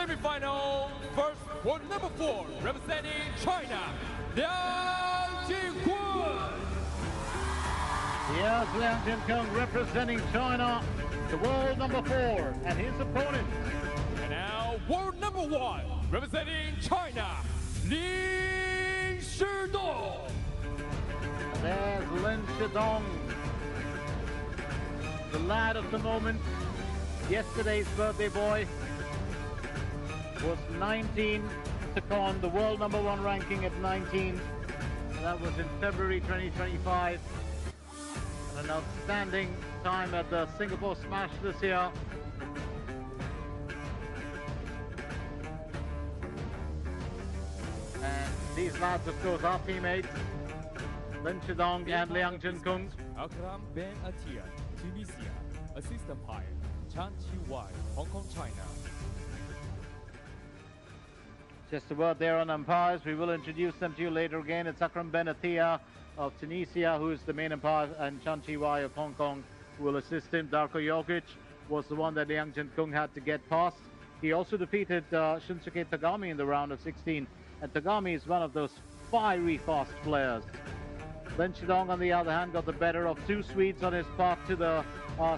Semifinal, first for number 4, representing China, Liangjingkun. Here's Liangjingkun representing China, the world number 4, and his opponent. And now, world number 1, representing China, Linshidong. There's Linshidong, the lad of the moment. Yesterday's birthday boy was 19, took on the world number 1 ranking at 19. That was in February 2025. An outstanding time at the Singapore Smash this year. And these lads, of course, are teammates. Linshidong and Liangjingkun. Akram Ben Atia, Tunisia. Assist umpire, Chan Chi-Wai, Hong Kong, China. Just a word there on umpires. We will introduce them to you later again. It's Akram Ben Atia of Tunisia, who is the main umpire, and Chan Chi-Wai of Hong Kong, who will assist him. Darko Jokic was the one that Liangjingkun had to get past. He also defeated Shunsuke Tagami in the round of 16. And Tagami is one of those fiery fast players. Linshidong, on the other hand, got the better of 2 Swedes on his path to the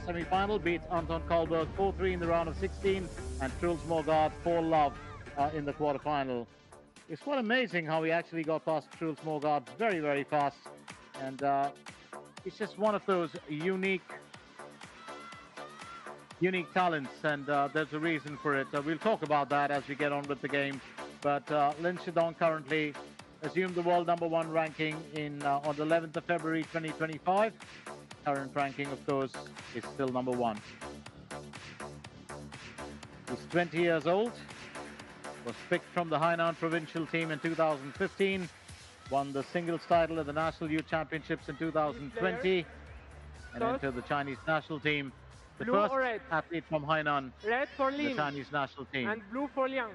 semi-final, beat Anton Karlberg 4-3 in the round of 16, and Truls Morgaard 4-love in the quarterfinal. It's quite amazing how he actually got past Truls Morgaard very, very fast. And it's just one of those unique talents, and there's a reason for it. We'll talk about that as we get on with the game. But Linshidong currently assumed the world number 1 ranking on the 11th of February 2025. Current ranking, of course, is still number 1. He's 20 years old, was picked from the Hainan provincial team in 2015, won the singles title at the National Youth Championships in 2020, and entered the Chinese national team. The first athlete from Hainan, red for Lin, the Chinese national team. And blue for Liang.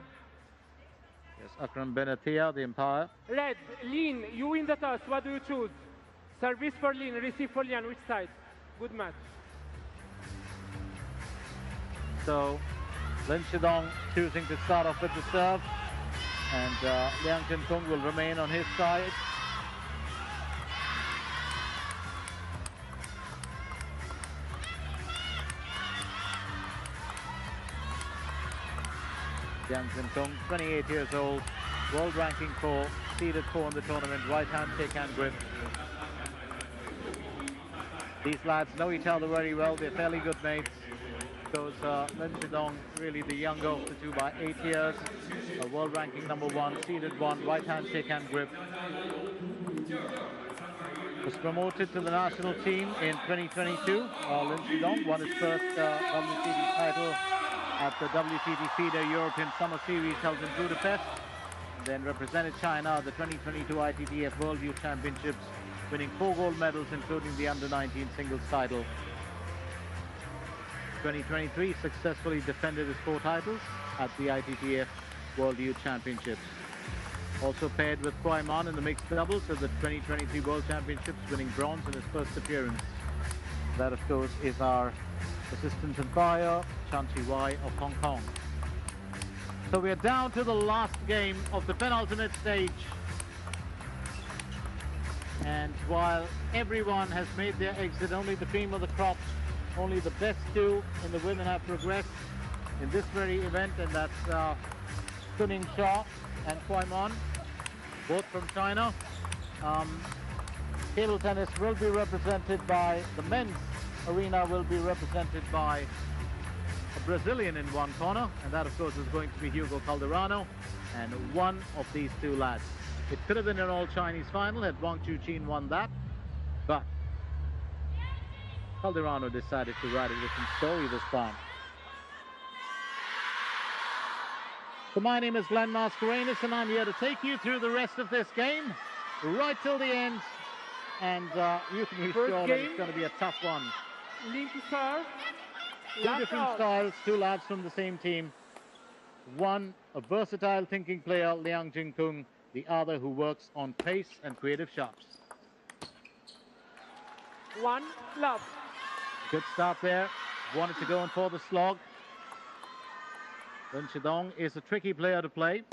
Yes, Akram Ben Atia, the umpire. Red, Lin, you win the toss. What do you choose? Service for Lin, receive for Liang. Which side? Good match. So, Linshidong choosing to start off with the serve, and Liangjingkun will remain on his side. Liangjingkun, 28 years old, world ranking 4, seeded 4 in the tournament, right hand shake hand grip. These lads know each other very well, they're fairly good mates. Because Linshidong, really the younger of the two by 8 years, world ranking number 1, seeded 1, right hand shake hand grip. Was promoted to the national team in 2022. Linshidong won his first WTD title at the WTT FIDE European Summer Series held in Budapest. Then represented China at the 2022 ITTF World Youth Championships, winning 4 gold medals, including the under-19 singles title. 2023 successfully defended his 4 titles at the ITTF World Youth Championships. Also paired with Kwai Man in the mixed doubles at the 2023 World Championships, winning bronze in his first appearance. That, of course, is our assistant umpire, Chan Chi-Wai of Hong Kong. So we are down to the last game of the penultimate stage. And while everyone has made their exit, only the cream of the crop, only the best 2 in the women have progressed in this very event, and that's Suning Shaw and Kwai Man, both from China. Table tennis will be represented by, the men's arena will be represented by a Brazilian in one corner, and that, of course, is going to be Hugo Calderano, and one of these 2 lads. It could have been an all-Chinese final had Wang Chuqin won that, but Calderano decided to write a different story this time. So my name is Glenn Mascarenas, and I'm here to take you through the rest of this game, right till the end. And you can be sure that it's going to be a tough one. Lin to serve. 2 different styles, 2 lads from the same team. One, a versatile thinking player, Liangjingkun. The other, who works on pace and creative shots. 1 love. Good start there. Wanted to go in for the slog. Linshidong is a tricky player to play.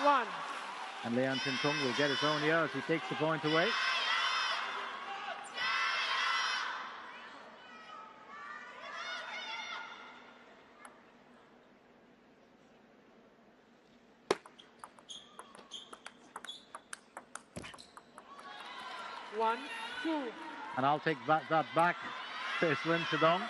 One. And Liangjingkun will get his own here as he takes the point away. One, two. And I'll take that back. There's Linshidong.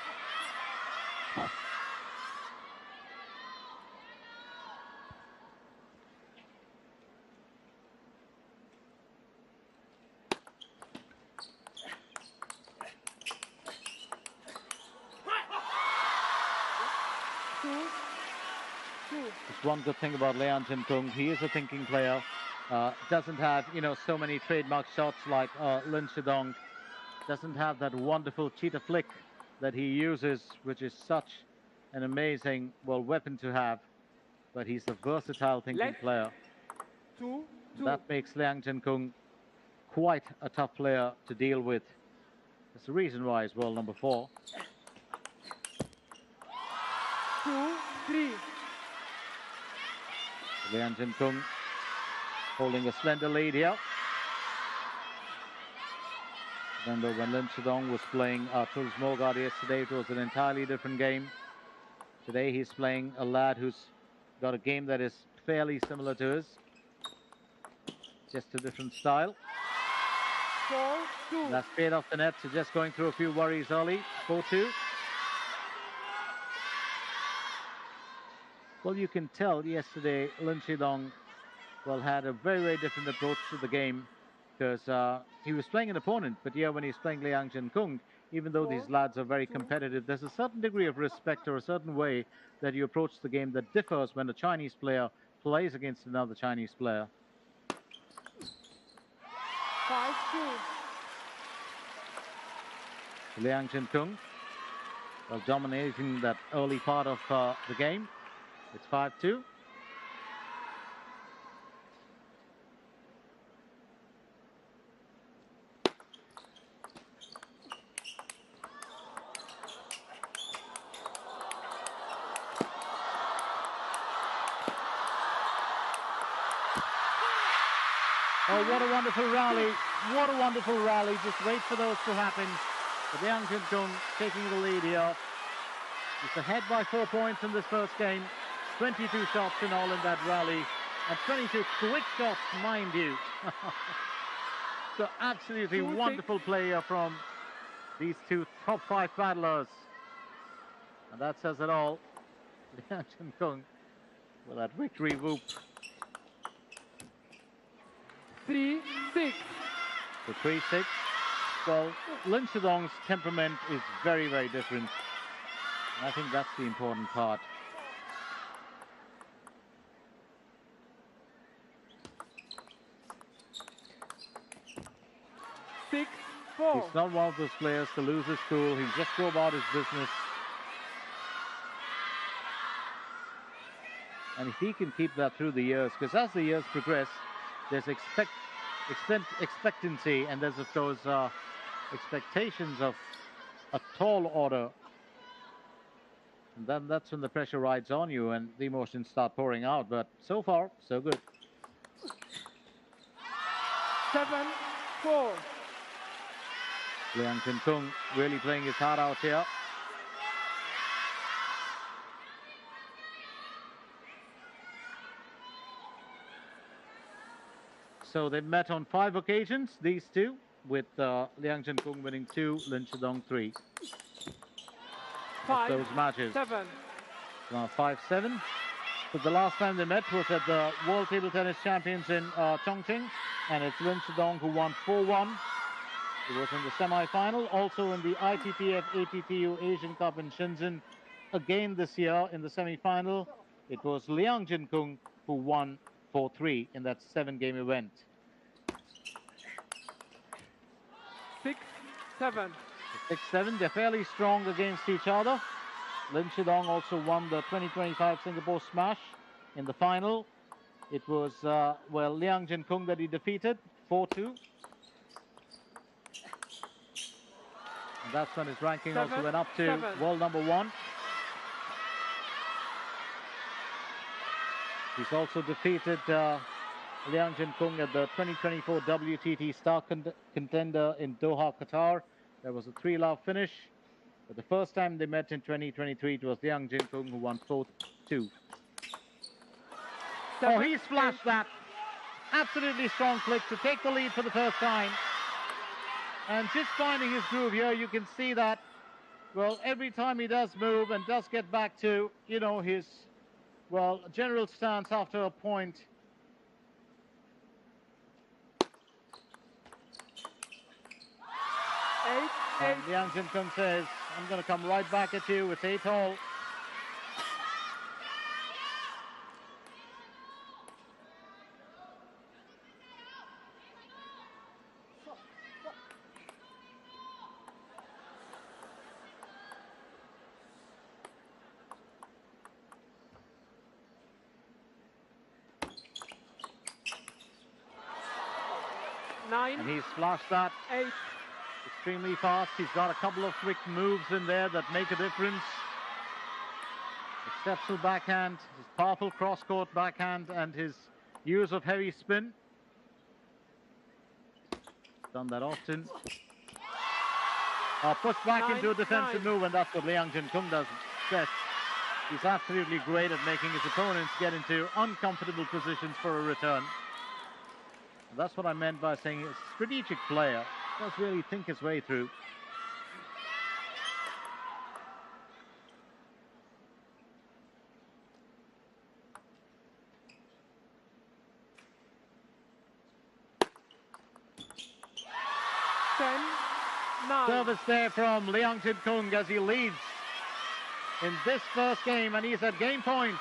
Just one good thing about Liangjingkun, he is a thinking player. Doesn't have, so many trademark shots like Linshidong. Doesn't have that wonderful cheetah flick that he uses, which is such an amazing, weapon to have. But he's a versatile thinking player. Two. That makes Liangjingkun quite a tough player to deal with. That's the reason why he's world number 4. 2, 3. Liangjingkun holding a slender lead here. Remember when Linshidong was playing Truls Mogard yesterday, it was an entirely different game. Today he's playing a lad who's got a game that is fairly similar to his. Just a different style. 4-2. That's paid off the net, so just going through a few worries early. 4-2. Well, you can tell yesterday Linshidong, had a very, very different approach to the game because he was playing an opponent, but yeah, when he's playing Liangjingkun, even though these lads are very competitive, there's a certain degree of respect or a certain way that you approach the game that differs when a Chinese player plays against another Chinese player. 5-2. Liangjingkun, dominating that early part of the game. It's 5-2. Oh, what a wonderful rally. What a wonderful rally. Just wait for those to happen. But Liangjingkun taking the lead here. He's ahead by 4 points in this first game. 22 shots in all in that rally. And 22 quick shots, mind you. So absolutely wonderful play here from these two top 5 paddlers. And that says it all. Liangjingkun with that victory whoop. 3-6. So 3-6. Well, Linshidong's temperament is very, very different. And I think that's the important part. He's not one of those players to lose his cool. He'll just go about his business. And if he can keep that through the years, because as the years progress, there's expectancy, and there's of course expectations of a tall order. And then that's when the pressure rides on you and the emotions start pouring out. But so far, so good. 7-4. Liangjingkun really playing his heart out here. So they've met on 5 occasions, these two, with Liangjingkun winning 2, Linshidong 3. 5, those matches. 7. Now 5-7. But the last time they met was at the World Table Tennis Champions in Chongqing, and it's Linshidong who won 4-1. It was in the semi-final, also in the ITTF ATTU Asian Cup in Shenzhen. Again this year in the semi-final, it was Liangjingkun who won 4-3 in that 7-game event. 6-7. 6-7, they're fairly strong against each other. Linshidong also won the 2025 Singapore Smash in the final. It was, Liangjingkun that he defeated, 4-2. And that's when his ranking also 7, went up to 7. world #1. He's also defeated Liangjingkun at the 2024 WTT Star Contender in Doha, Qatar. There was a 3-love finish. But the first time they met in 2023, it was Liangjingkun who won 4-2. Oh, he splashed that. Absolutely strong flick to take the lead for the first time. And just finding his groove here, you can see that, well, every time he does move and does get back to, you know, his, well, general stance after a point. And Liangjingkun says, I'm going to come right back at you. It's 8-all. And he's flashed that 8. extremely fast. He's got a couple of quick moves in there that make a difference. Exceptional backhand, his powerful cross-court backhand, and his use of heavy spin. Done that often. Pushed back 9, into a defensive 9. move, and that's what Liangjingkun does best. He's absolutely great at making his opponents get into uncomfortable positions for a return. And that's what I meant by saying he's a strategic player. Does really think his way through. Service there from Liangjingkun as he leads in this first game, and he's at game point.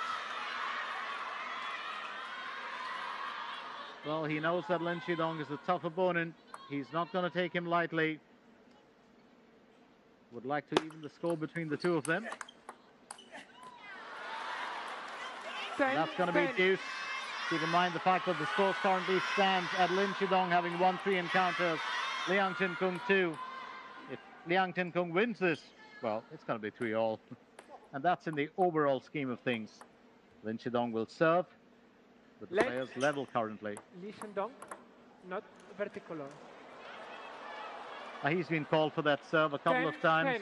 Well, he knows that Linshidong is a tough opponent. He's not going to take him lightly. Would like to even the score between the two of them. 10, that's going to be deuce. Keep in mind the fact that the score currently stands at Linshidong having won 3 encounters, Liangjingkun 2. If Liangjingkun wins this, well, it's going to be 3-all. And that's in the overall scheme of things. Linshidong will serve with the players level currently. Linshidong, not vertical. He's been called for that serve a couple of times. 10.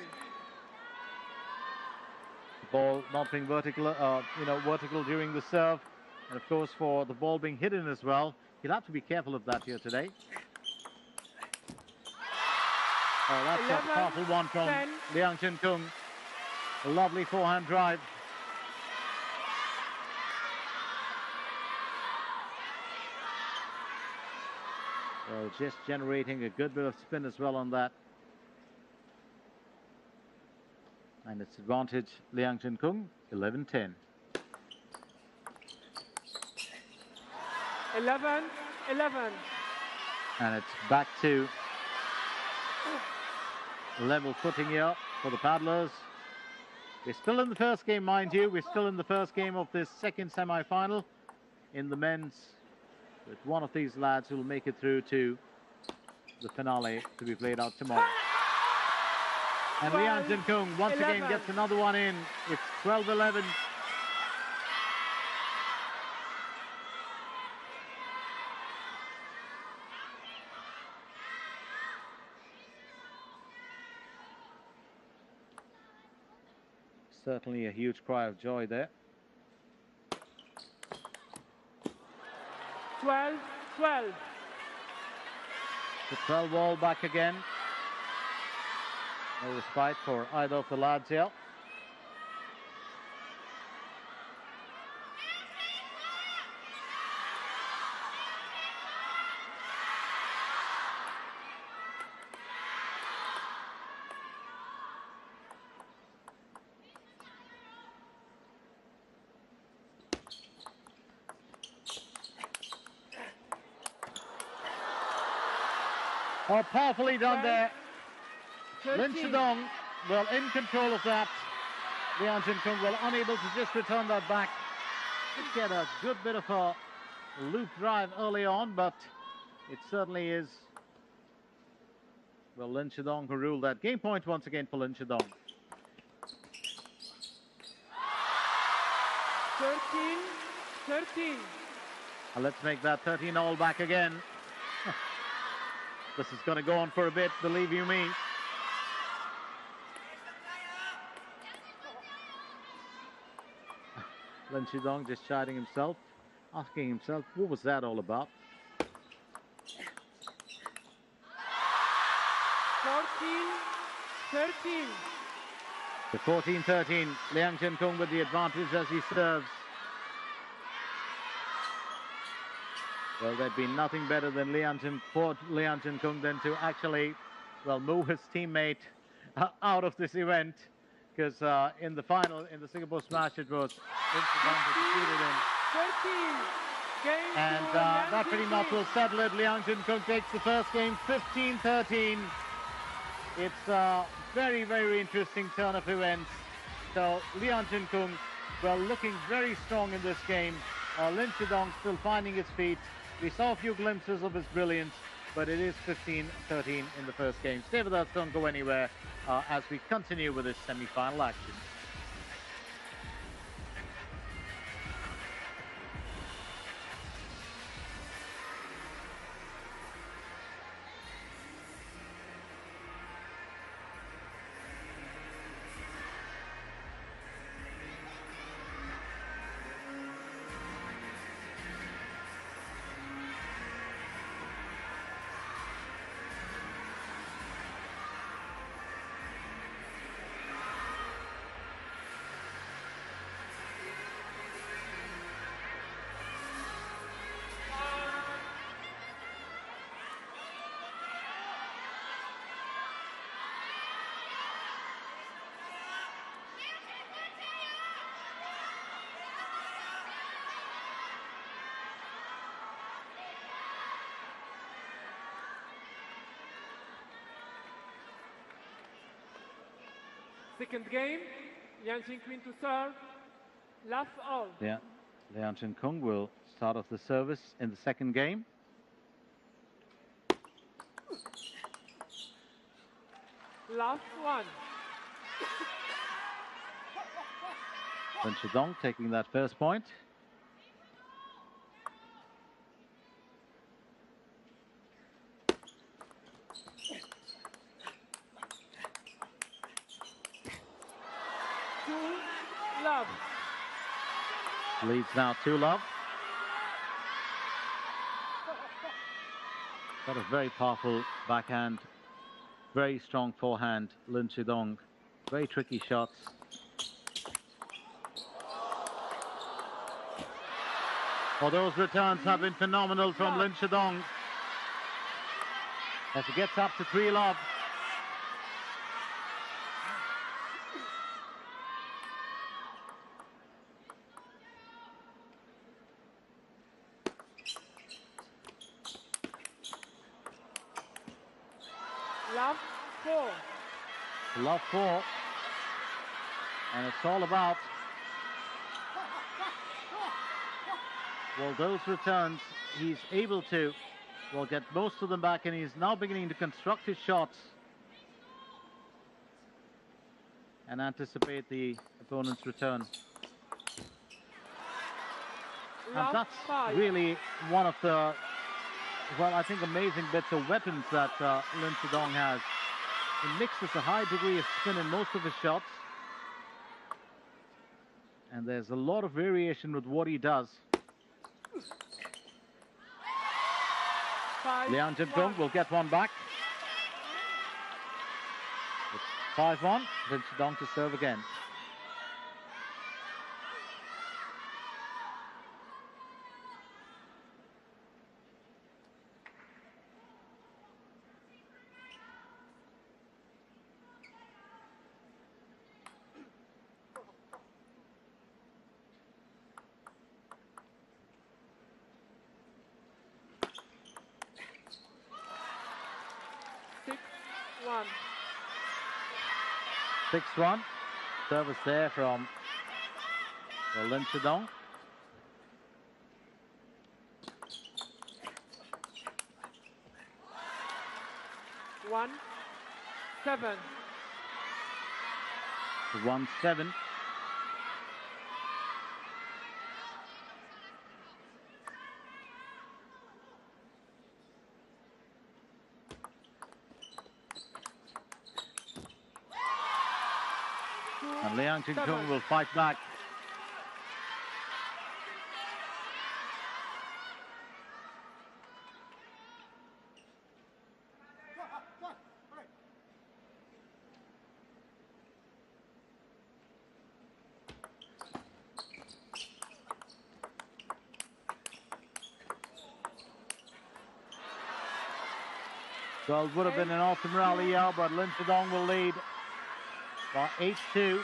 The ball not being vertical, vertical during the serve. And of course, for the ball being hidden as well, he'll have to be careful of that here today. Oh, that's 11, a powerful one from 10. Liangjingkun. A lovely forehand drive. Well, just generating a good bit of spin as well on that. And it's advantage Liangjingkun, 11-10. 11. And it's back to level footing here for the paddlers. We're still in the first game, mind you. We're still in the first game of this second semi-final in the men's, with one of these lads who will make it through to the finale to be played out tomorrow. And Liangjingkun once 11. again gets another one in. It's 12-11. Certainly a huge cry of joy there. 12. The 12-all back again. No respite for either of the lads here. Oh, powerfully done there. Linshidong, well, in control of that. Liangjingkun, well, unable to just return that back. Did get a good bit of a loop drive early on, but it certainly is, Well, Linshidong who ruled that. Game point once again for Linshidong. 13. Let's make that 13 all back again. This is going to go on for a bit, believe you me. Linshidong just chiding himself, asking himself, what was that all about? 14-13. The 14-13, Liangjingkun with the advantage as he serves. Well, there'd be nothing better than Liangjingkun than to actually, well, move his teammate out of this event. Because in the final, in the Singapore Smash, it was Linshidong who defeated him. 13. Game And that pretty much will settle it. Liangjingkun takes the first game, 15-13. It's a very, very interesting turn of events. So Liangjingkun, well, looking very strong in this game. Linshidong still finding his feet. We saw a few glimpses of his brilliance, but it is 15-13 in the first game. Stay with us, don't go anywhere as we continue with this semi-final action. Second game, Liangjingkun to serve. Last all. Yeah, Liangjingkun will start off the service in the second game. Last one. Linshidong taking that first point. Love. Leads now 2-love. Got a very powerful backhand, very strong forehand, Linshidong. Very tricky shots. Well, those returns have been phenomenal from Linshidong as he gets up to 3-love. Love 4. Love 4. And it's all about, well, those returns, he's able to, well, get most of them back, and he's now beginning to construct his shots and anticipate the opponent's return. And that's really one of the, well, I think amazing bits of weapons that Linshidong has. He mixes a high degree of spin in most of his shots. And there's a lot of variation with what he does. Liangjingkun will get one back. It's 5-1. Linshidong to serve again. One. 6-1. Service there from Linshidong. One. 7. 1-7. And Liangjingkun will fight back. Well, it would have been an awesome rally, yeah, but Linshidong will lead by 8-2.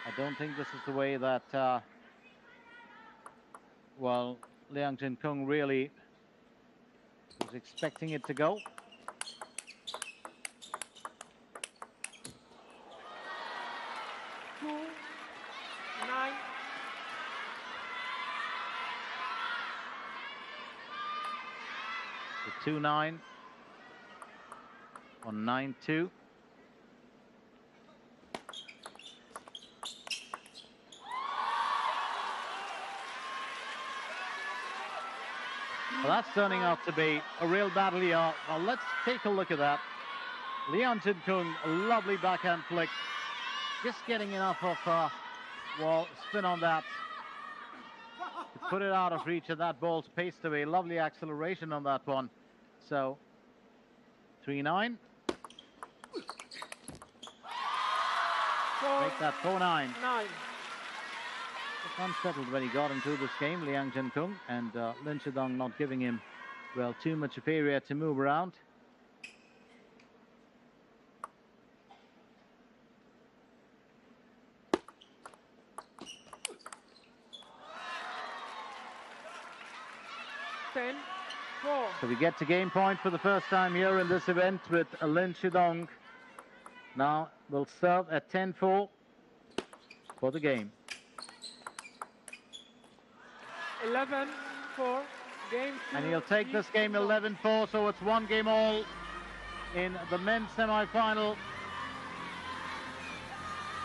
I don't think this is the way that, well, Liangjingkun really was expecting it to go. Two, 9. So 2-9 on 9-2. Well, that's turning out to be a real battle here. Well, let's take a look at that. Liangjingkun, a lovely backhand flick. Just getting enough of, well, spin on that to put it out of reach, and that ball's paced away. Lovely acceleration on that one. So, 3-9. Make that 4-9. 9. Unsettled when he got into this game, Liangjingkun, and Linshidong not giving him, well, too much of area to move around. So we get to game point for the first time here in this event with Linshidong. Now will serve at 10-4 for the game. 11-4, game 2. And he'll take this game 11-4, so it's 1 game all in the men's semi-final.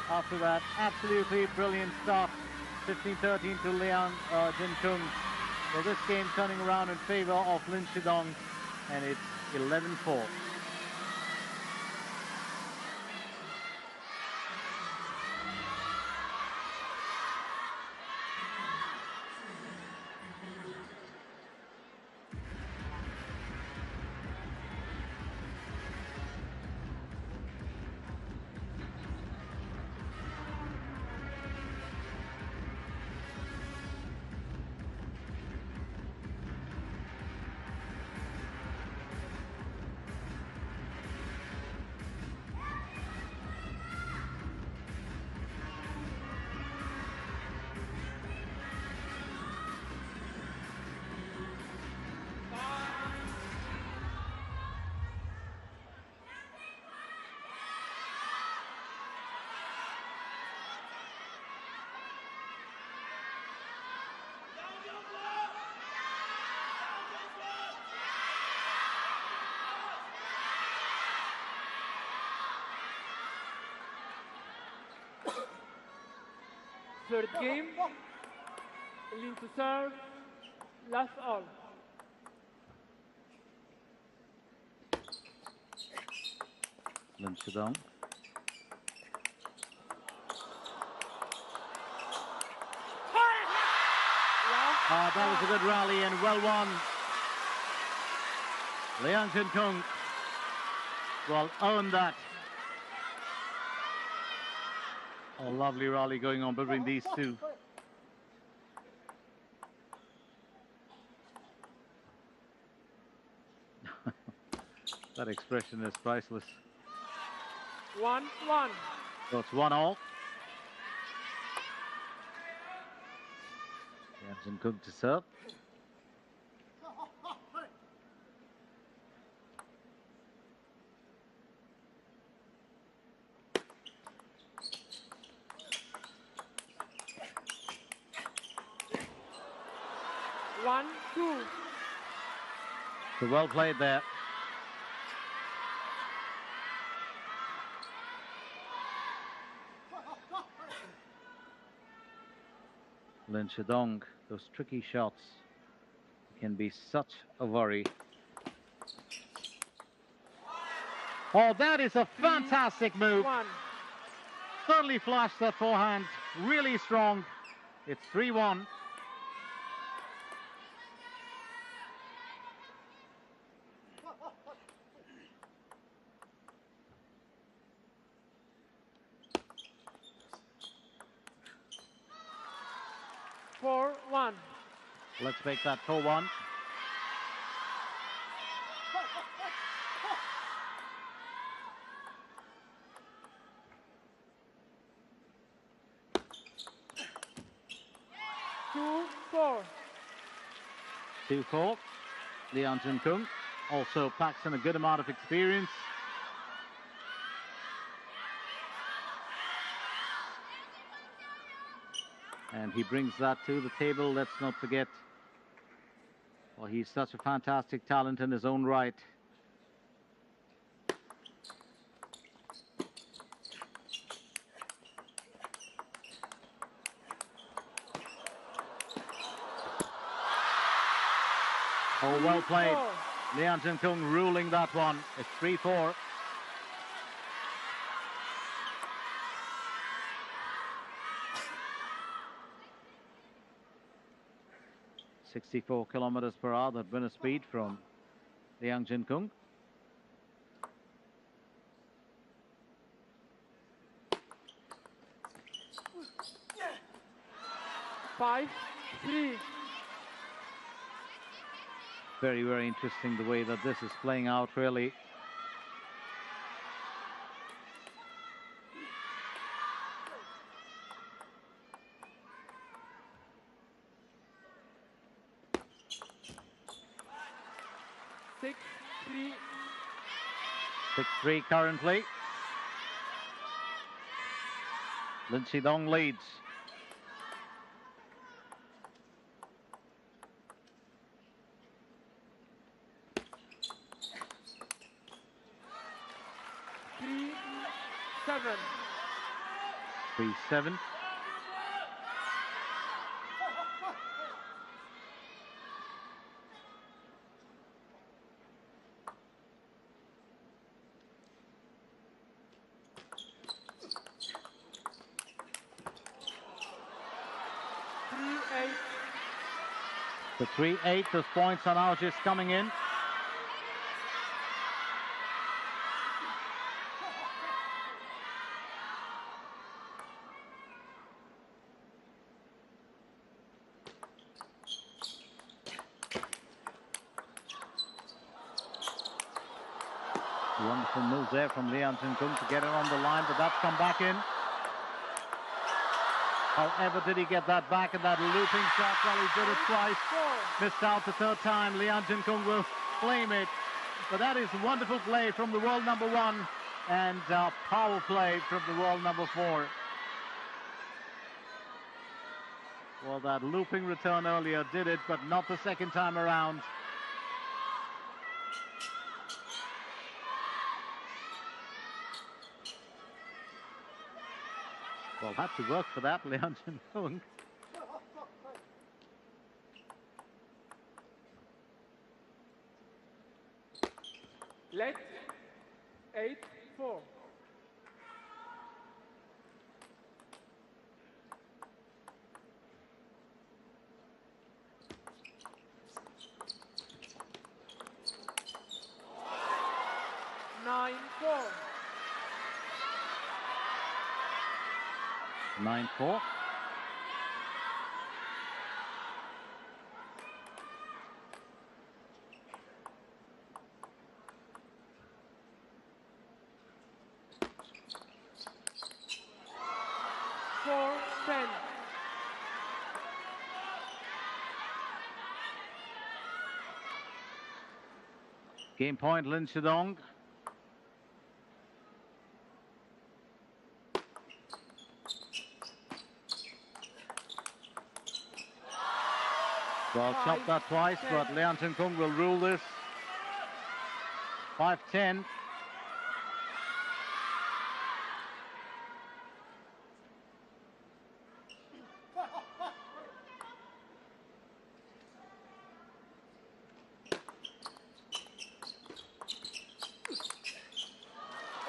After that absolutely brilliant start, 15-13 to Liangjingkun. So this game turning around in favor of Linshidong, and it's 11-4. Third game, Lin to serve, last all. Linshidong. That was a good rally and well won. Liangjingkun will own that. A lovely rally going on between these two. That expression is priceless. 1-1. So it's 1-all. Liangjingkun to serve. So well played there. Linshidong, those tricky shots can be such a worry. Oh, that is a fantastic move. Thoroughly flashed that forehand, really strong. It's 3-1. Let's make that 4-1. Two, 4. Liangjingkun also packs in a good amount of experience. And he brings that to the table. Let's not forget, well, he's such a fantastic talent in his own right. Oh, well played. Liangjingkun ruling that one. It's 3-4. .64 kilometers per hour, that winner speed from Liangjingkun. Five, 3. Very, very interesting the way that this is playing out, really. Six, 3. 6-3 currently. Linshidong leads. Seven. 3-7. The 3-8, those points are now just coming in. Wonderful move there from Liangjingkun to get it on the line, but that's come back in. However, did he get that back in that looping shot? Well, he did it twice. Missed out the third time. Liangjingkun will claim it. But that is wonderful play from the world number 1 and power play from the world number 4. Well, that looping return earlier did it, but not the second time around. Well, had to work for that, Liangjingkun. Let 8-4. Nine, 9-4. Four, 10. Game point, Linshidong. Well, chopped that twice, but Liangjingkun will rule this. 5-10.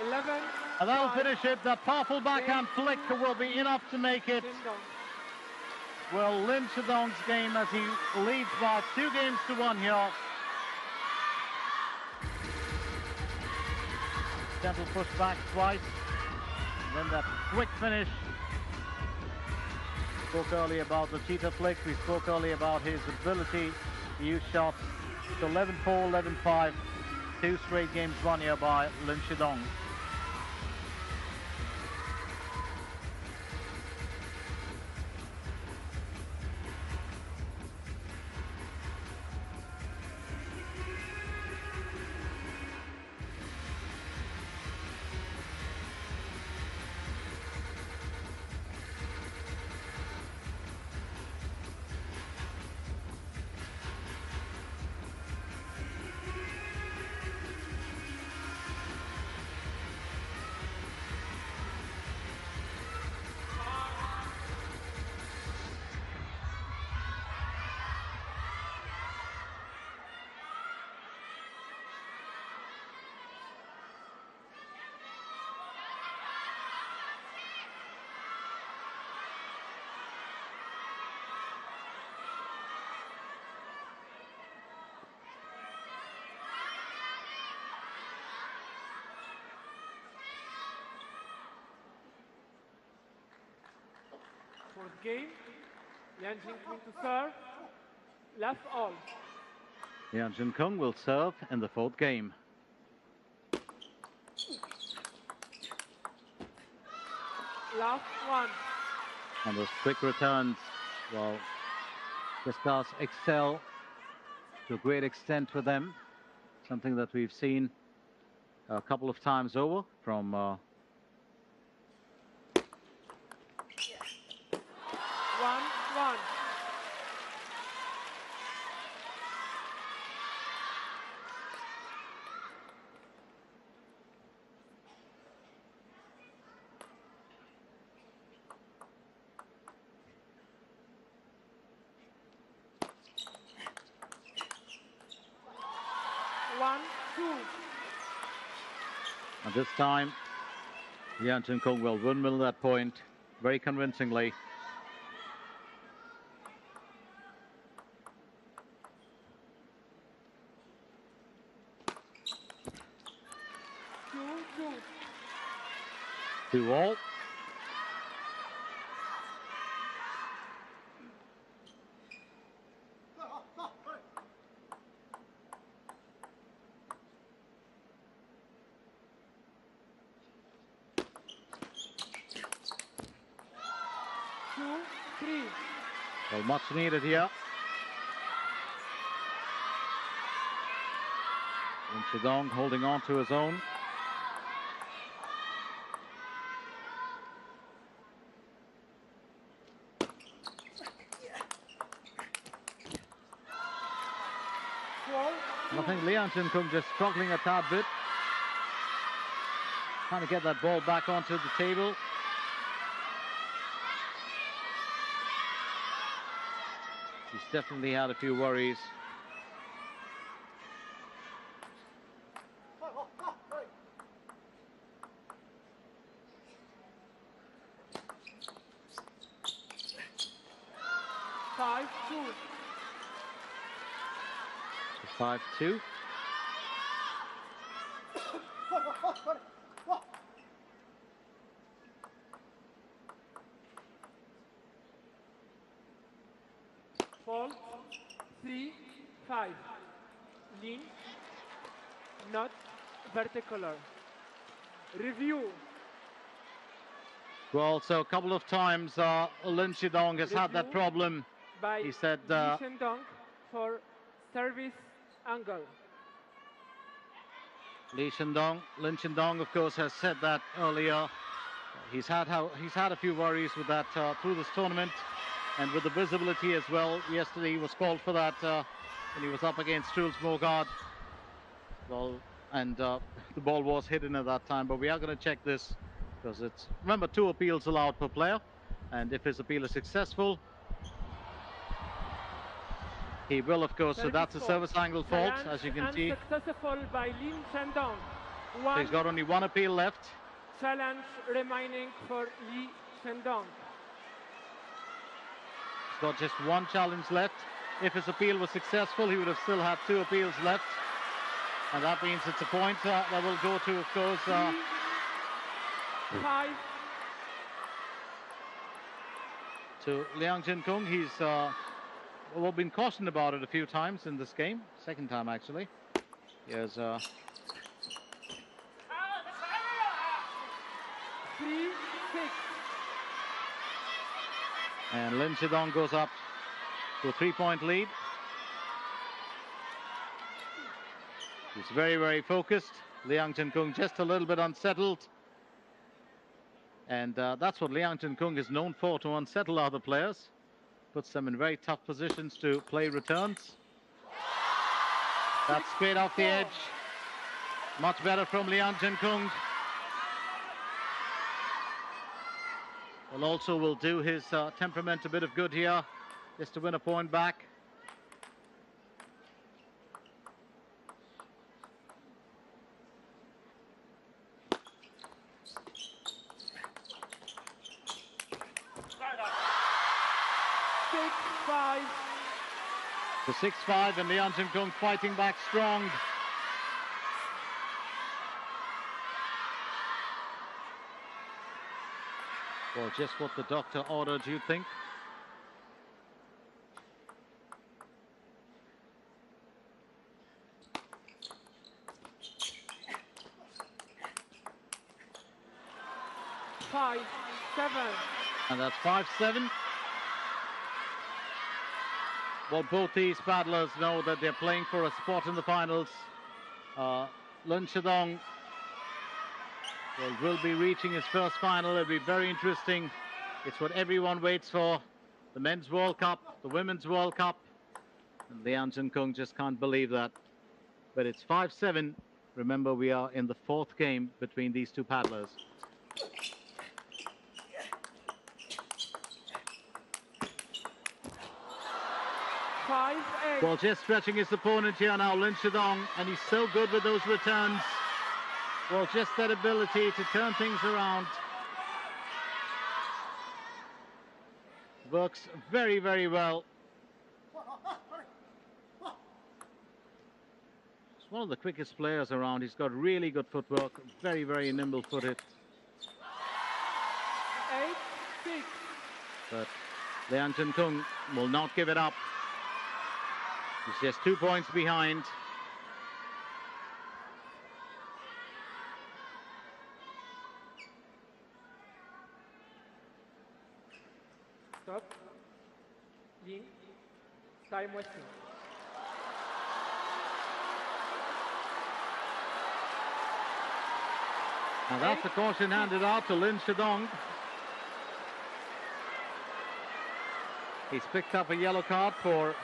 11. And that'll 5. finish it. The powerful backhand flick will be enough to make it. Well, Linshidong's game as he leads by 2 games to 1 here. Gentle push back twice. And then that quick finish. We spoke earlier about the cheetah flick. We spoke earlier about his ability to use shots. So 11-4, 11-5. 2 straight games won here by Linshidong. Fourth game, Liangjingkun to serve, last all. Liangjingkun will serve in the 4th game. Last one. And those quick returns, well, just does excel to a great extent with them. Something that we've seen a couple of times over from 1-1. And this time, Liangjingkun will windmill that point very convincingly. Two all. Well, much needed here. Linshidong holding on to his own. I think Liangjingkun just struggling a tad bit. Trying to get that ball back onto the table. He's definitely had a few worries. Five-two. 5-2. Fall 3-5. Lean, not vertical. Review. Well, so a couple of times Linshidong has had that problem. He said Linshidong for service angle. Linshidong, of course, has said that earlier. He's had a few worries with that through this tournament, and with the visibility as well. Yesterday he was called for that when he was up against Truls Mogard. Well, and the ball was hidden at that time. But we are going to check this because it's, remember, 2 appeals allowed per player, and if his appeal is successful, he will, of course, so that's a service angle fault, as you can see. Unsuccessful by Linshidong. So he's got only one appeal left. Challenge remaining for Linshidong. He's got just one challenge left. If his appeal was successful, he would have still had two appeals left. And that means it's a point that will go to, of course, 5. to Liangjingkun. He's been cautioned about it a few times in this game. Second time, actually. He has 3, 6. and Linshidong goes up to a 3-point lead. He's very, very focused. Liangjingkun just a little bit unsettled. And that's what Liangjingkun is known for, to unsettle other players. Puts them in very tough positions to play returns. That's straight off the edge. Much better from Liangjingkun. Well, also will do his temperament a bit of good here, just to win a point back. The 6-5 and Liangjingkun fighting back strong. Well, just what the doctor ordered, you think? Five, 7. And that's 5-7. Well, both these paddlers know that they're playing for a spot in the finals. Linshidong will be reaching his first final. It'll be very interesting. It's what everyone waits for. The Men's World Cup, the Women's World Cup. And Liangjingkun just can't believe that. But it's 5-7. Remember, we are in the fourth game between these two paddlers. Well, just stretching his opponent here now, Linshidong, and he's so good with those returns. Well, just that ability to turn things around. Works very, very well. He's one of the quickest players around. He's got really good footwork, very, very nimble-footed. 8-6. But Liangjingkun will not give it up. He's just 2 points behind. Stop. Lin. Time wasting. And that's the caution handed out to Linshidong. He's picked up a yellow card for,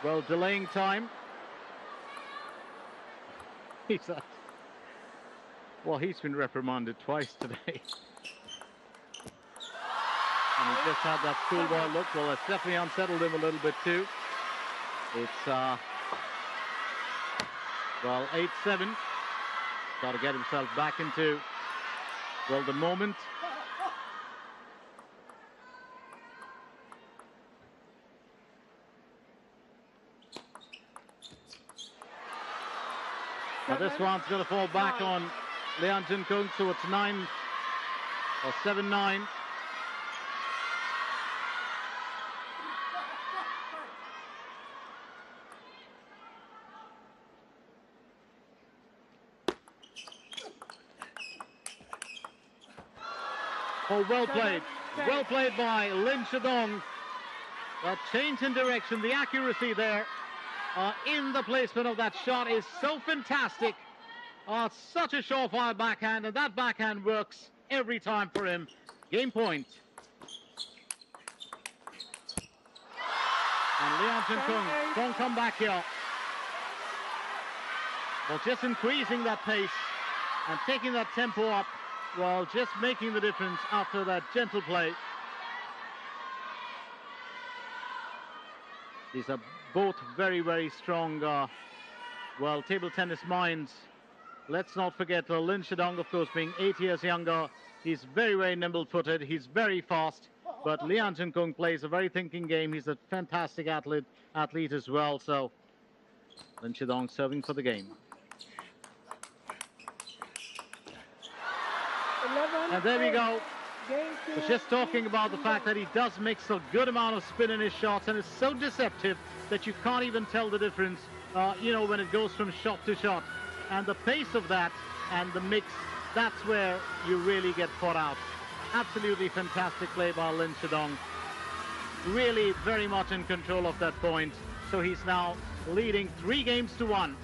well, delaying time. He's been reprimanded twice today. And he just had that schoolboy look. Well, it's definitely unsettled him a little bit too. It's, well, 8-7. Got to get himself back into, well, the moment. Now this one's going to fall back on Liangjingkun, so it's 9 or 7-9. Oh, well played. Well played by Linshidong. That change in direction, the accuracy there in the placement of that shot is so fantastic. Such a surefire backhand, and that backhand works every time for him. Game point. And Liangjingkun don't come back here. Well, just increasing that pace and taking that tempo up. Well, just making the difference after that gentle play. These are both very, very strong, well, table tennis minds. Let's not forget Linshidong, of course, being 8 years younger. He's very, very nimble-footed. He's very fast. But Liangjingkun plays a very thinking game. He's a fantastic athlete as well. So Linshidong serving for the game. 11, And there we go. Game I was 2. just talking about the fact that he does mix a good amount of spin in his shots, and it's so deceptive that you can't even tell the difference, you know, when it goes from shot to shot. And the pace of that and the mix, that's where you really get caught out. Absolutely fantastic play by Linshidong. Really very much in control of that point. So he's now leading 3 games to 1.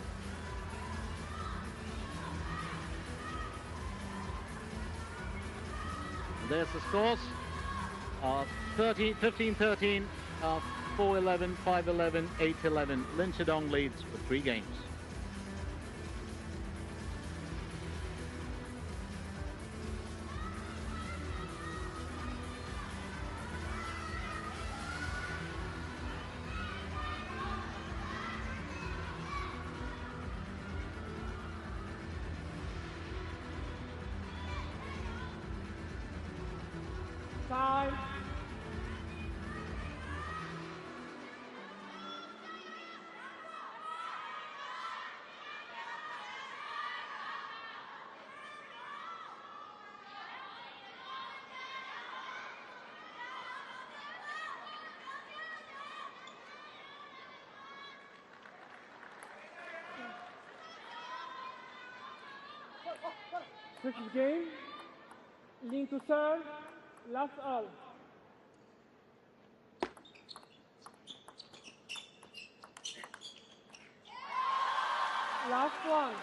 There's the scores. 15-13, 4-11, 5-11, 8-11. Linshidong leads for 3 games. Time. Switch game. Lean to serve. Last all. Last one.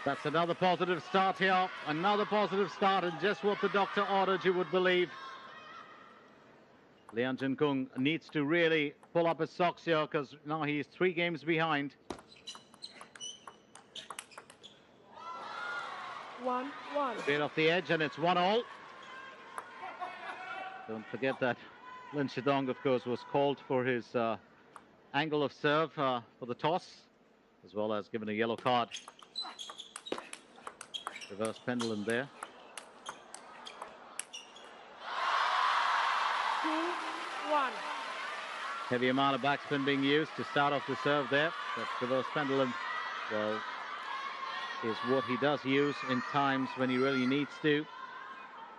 That's another positive start here. Another positive start, and just what the doctor ordered, you would believe. Liangjingkun needs to really pull up his socks here, because now he's 3 games behind. 1-1. Bit off the edge, and it's 1-all. Don't forget that Linshidong, of course, was called for his angle of serve for the toss, as well as given a yellow card. Reverse pendulum there. 2-1. Heavy amount of backspin being used to start off the serve there. That reverse pendulum, well, is what he does use in times when he really needs to.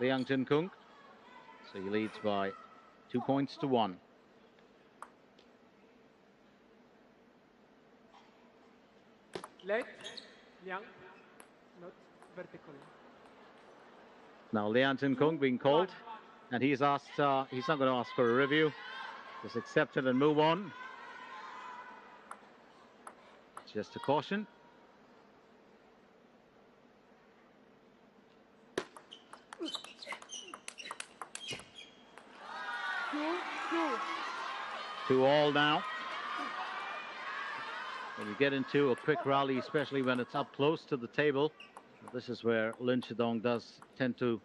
Liangjingkun. So he leads by 2 points to 1. Leg. Liang. Not vertically. Now Liangjingkun being called, and he's asked, he's not going to ask for a review. Just accept it and move on. Just a caution. Two all now. When you get into a quick rally, especially when it's up close to the table, this is where Linshidong does tend to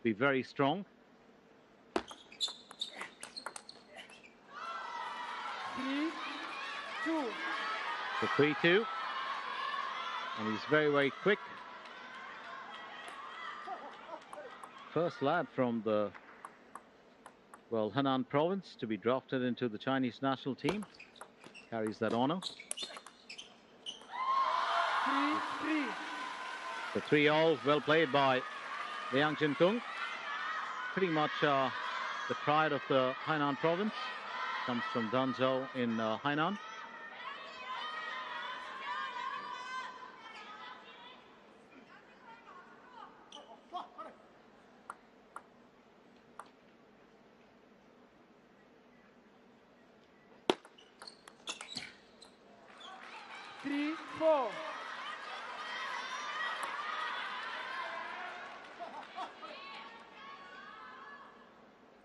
be very strong. 3-2. The 3-2. And he's very, very quick. First lad from the, well, Henan province to be drafted into the Chinese national team. Carries that honor. 3-3. The 3-all, well played by Liangjingkun. Pretty much the pride of the Hainan province. Comes from Danzhou in Hainan.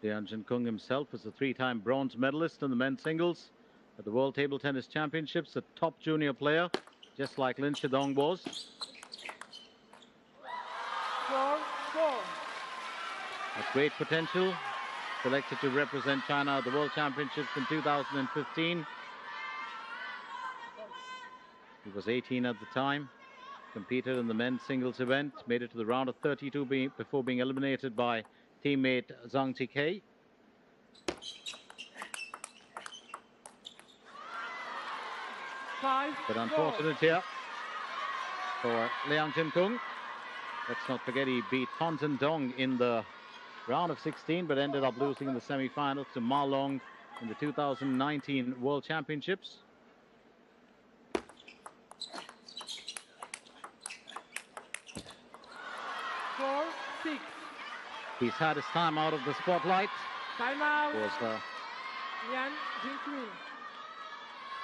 Liangjingkun himself is a 3-time bronze medalist in the men's singles at the World Table Tennis Championships, a top junior player, just like Linshidong was. 4-4. Has great potential. Selected to represent China at the World Championships in 2015. He was 18 at the time. competed in the men's singles event, made it to the round of 32 before being eliminated by teammate Zhang Jike. But unfortunate here for Liangjingkun. Let's not forget he beat Tonson Dong in the round of 16, but ended up losing in the semi-finals to Ma Long in the 2019 World Championships. He's had his time out of the spotlight. Timeout.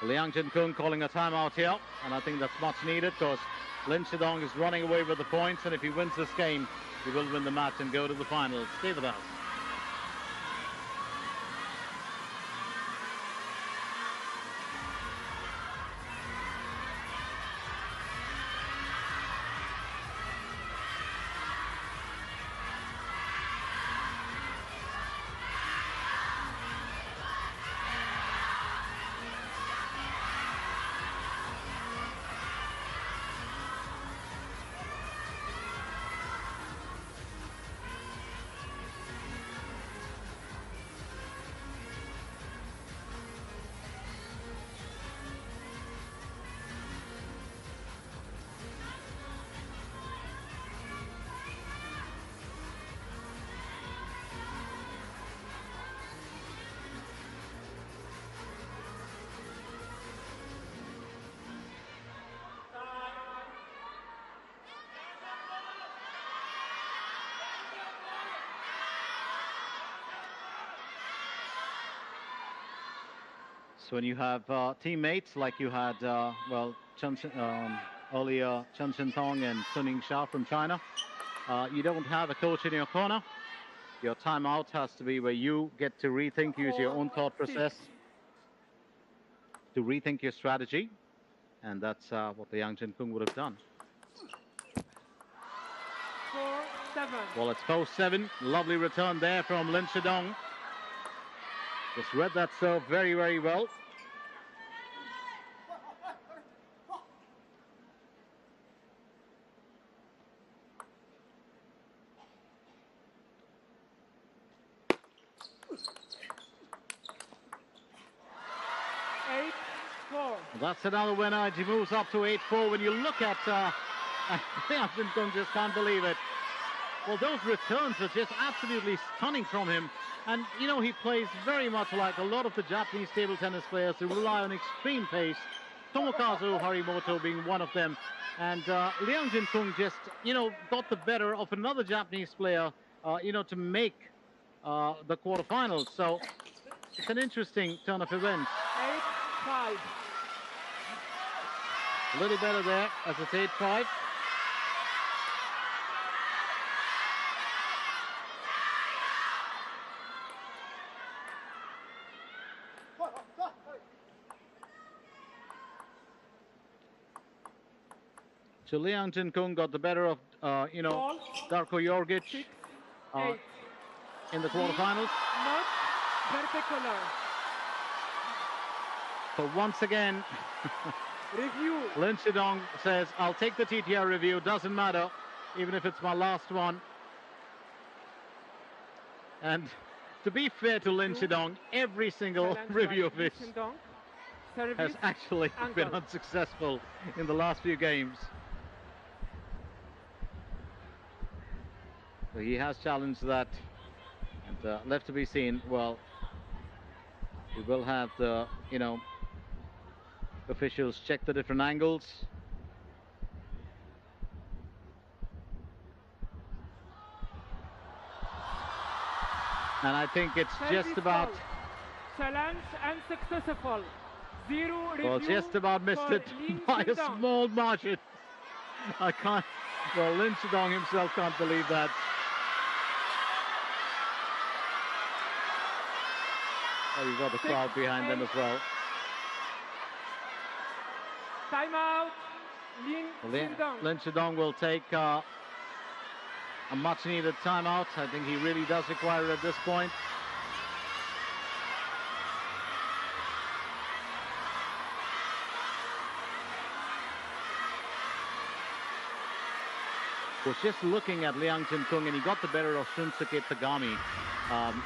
Liangjingkun calling a timeout here, and I think that's much needed because Linshidong is running away with the points, and if he wins this game, he will win the match and go to the finals. Stay with us. So when you have teammates like you had, earlier Chen Shentong and Suning Shah from China, you don't have a coach in your corner. Your timeout has to be where you get to rethink, use your own thought process to rethink your strategy. And that's what the Liangjingkun would have done. 4-7. Well, it's 4-7. Lovely return there from Linshidong. Just read that serve very, very well. That's another winner. He moves up to 8-4. When you look at Liangjingkun, just can't believe it. Well, those returns are just absolutely stunning from him. And, you know, he plays very much like a lot of the Japanese table tennis players who rely on extreme pace. Tomokazu Harimoto being one of them. And Liangjingkun just, you know, got the better of another Japanese player, to make the quarterfinals. So it's an interesting turn of events. 8-5. A little better there as it's 8-5. So Liangjingkun got the better of, Darko Jorgic in the quarterfinals. Not particular. So once again, Review. Linshidong says, I'll take the TTR review, doesn't matter, even if it's my last one. And to be fair to Linshidong, every single review of his has actually been unsuccessful in the last few games. So he has challenged that, and left to be seen. Well, we will have the, officials check the different angles. And I think it's just about... Challenge unsuccessful. 0 review. Well, just about missed it by a small margin. I can't... Well, Linshidong himself can't believe that. Oh, you've got the crowd behind them as well. Timeout. Linshidong will take a much-needed timeout. I think he really does require it at this point. was just looking at Liang Jinkun, and he got the better of Shunsuke Tagami.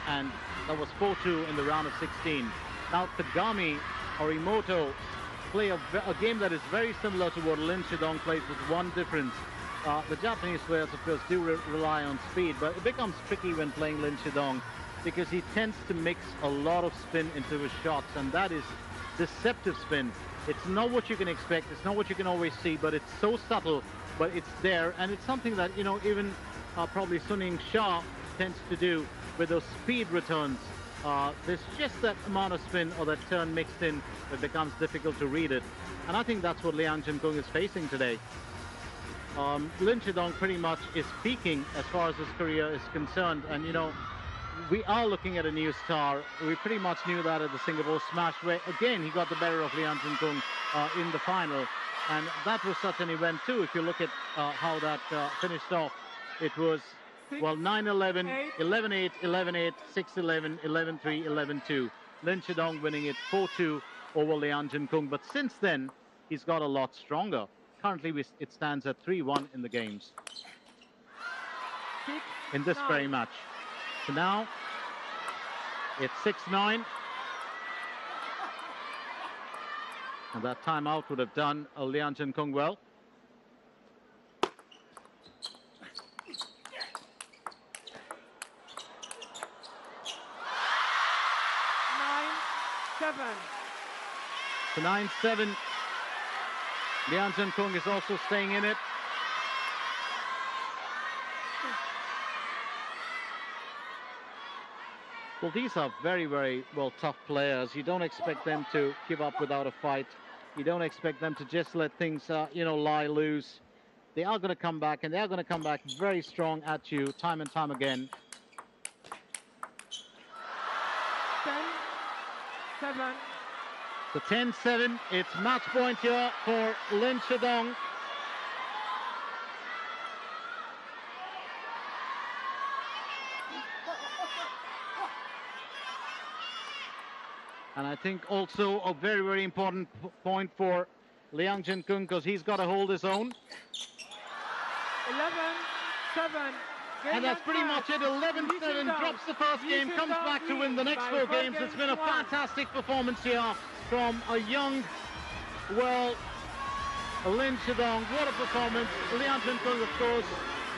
And that was 4-2 in the round of 16. Now, Tagami or Imoto play a game that is very similar to what Linshidong plays, with one difference. The Japanese players, of course, do rely on speed, but it becomes tricky when playing Linshidong because he tends to mix a lot of spin into his shots, and that is deceptive spin. It's not what you can expect, it's not what you can always see, but it's so subtle, but it's there, and it's something that, you know, even probably Suning Shah tends to do with those speed returns. There's just that amount of spin or that turn mixed in that becomes difficult to read it. And I think that's what Liang Jinkun is facing today. Linshidong pretty much is peaking as far as his career is concerned. And, you know, we are looking at a new star. We pretty much knew that at the Singapore Smash, where, again, he got the better of Liang Jinkun in the final. And that was such an event, too. If you look at how that finished off, it was, well, 9-11, 11-8, 11-8, 6-11, 11-3, 11-2. Linshidong winning it 4-2 over Liang Jinkun. But since then, he's got a lot stronger. Currently, it stands at 3-1 in the games in this very match. So now, it's 6-9. And that timeout would have done Liang Jinkun well. 9-7. So 9-7. Liang Jinkun is also staying in it. Well, these are very, very, well, tough players. You don't expect them to give up without a fight. You don't expect them to just let things, you know, lie loose. They are going to come back, and they are going to come back very strong at you time and time again. 10-7. So 10-7, it's match point here for Linshidong. And I think also a very, very important point for Liang Jinkun, because he's got to hold his own. 11-7. And that's pretty much it. 11-7, drops the first game, comes back to win the next 4 games. It's been a fantastic performance here from a young, well, Linshidong. What a performance. Liang Jinkun, of course,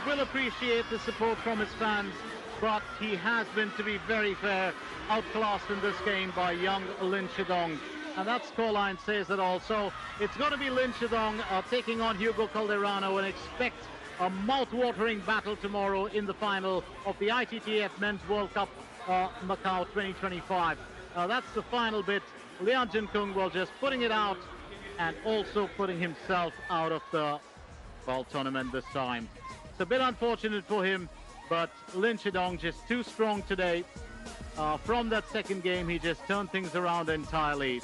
will appreciate the support from his fans, but he has been, to be very fair, outclassed in this game by young Linshidong. And that scoreline says it all. So it's going to be Linshidong taking on Hugo Calderano, and expect a mouth-watering battle tomorrow in the final of the ITTF Men's World Cup Macau 2025. That's the final bit. Liang Jinkun, well, just putting it out and also putting himself out of the, well, tournament this time. It's a bit unfortunate for him, but Linshidong just too strong today. From that second game, he just turned things around entirely.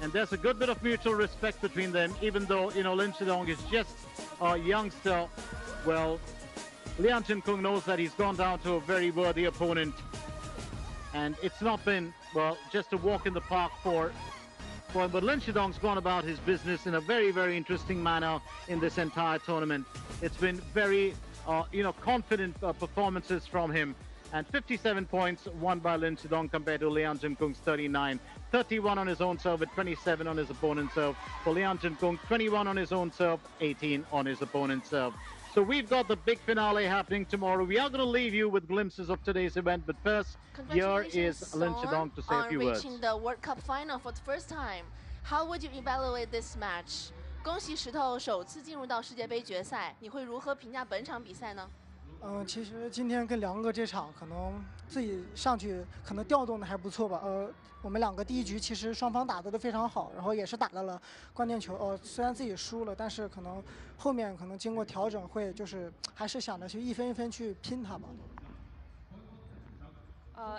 And there's a good bit of mutual respect between them, even though, you know, Linshidong is just a youngster. Well, Liang Jinkun knows that he's gone down to a very worthy opponent. And it's not been, well, just a walk in the park for him. But Linshidong's gone about his business in a very, very interesting manner in this entire tournament. It's been very, you know, confident performances from him. And 57 points won by Linshidong compared to Liang Jinkun's 39. 31 on his own serve with 27 on his opponent's serve. For Liang Jinkun, 21 on his own serve, 18 on his opponent's serve. So we've got the big finale happening tomorrow. We are going to leave you with glimpses of today's event, but first, here is Linshidong to say a few words. Reaching the World Cup final for the first time. How would you evaluate this match? 恭喜石头首次进入到世界杯决赛，你会如何评价本场比赛呢？其实今天跟梁哥这场，可能自己上去可能调动的还不错吧。我们两个第一局其实双方打得都非常好，然后也是打到了关键球。虽然自己输了，但是可能后面可能经过调整会就是还是想着去一分一分去拼它吧。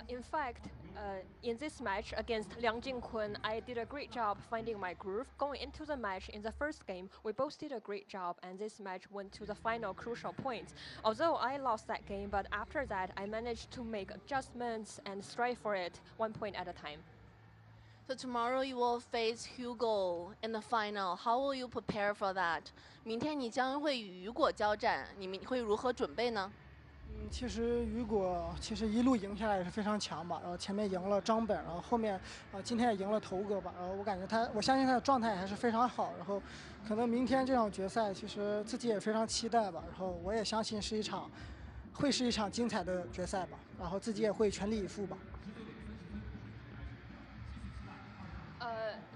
In fact, in this match against Liang Jinkun, I did a great job finding my groove. Going into the match in the first game, we both did a great job, and this match went to the final crucial points. Although I lost that game, but after that, I managed to make adjustments and strive for it 1 point at a time. So tomorrow you will face Hugo in the final. How will you prepare for that? 明天你将会与雨果交战，你们会如何准备呢？其实雨果一路赢下来也是非常强吧，然后前面赢了张本，然后后面今天也赢了头哥吧，然后我感觉我相信他的状态还是非常好，然后可能明天这场决赛其实自己也非常期待吧，然后我也相信会是一场精彩的决赛吧，然后自己也会全力以赴吧。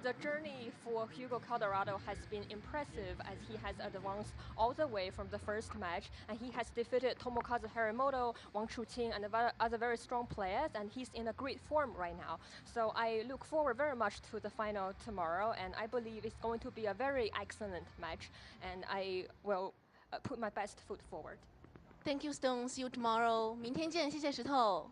The journey for Hugo Colorado has been impressive as he has advanced all the way from the first match, and he has defeated Tomokazu Harimoto, Wang Chuqing, and other very strong players, and he's in a great form right now. So I look forward very much to the final tomorrow, and I believe it's going to be a very excellent match, and I will put my best foot forward. Thank you, Stone. See you tomorrow. 明天见，谢谢石头。